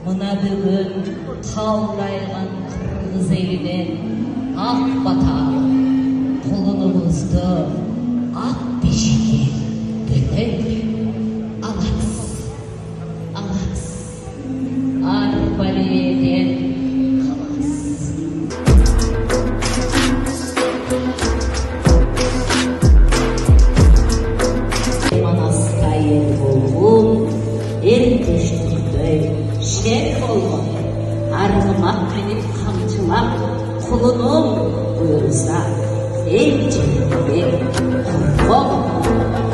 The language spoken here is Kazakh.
Mına бүгін қалдайған қырғыз елінен ақ бата құлынымызды ақ бешіге бөтен алаңыз арбаледен қалас. Манасқа ел болғым, ел көштікті шер болғым, арғымақ менен қамшылап құлыным бұйырса, ел жерінде құрғым.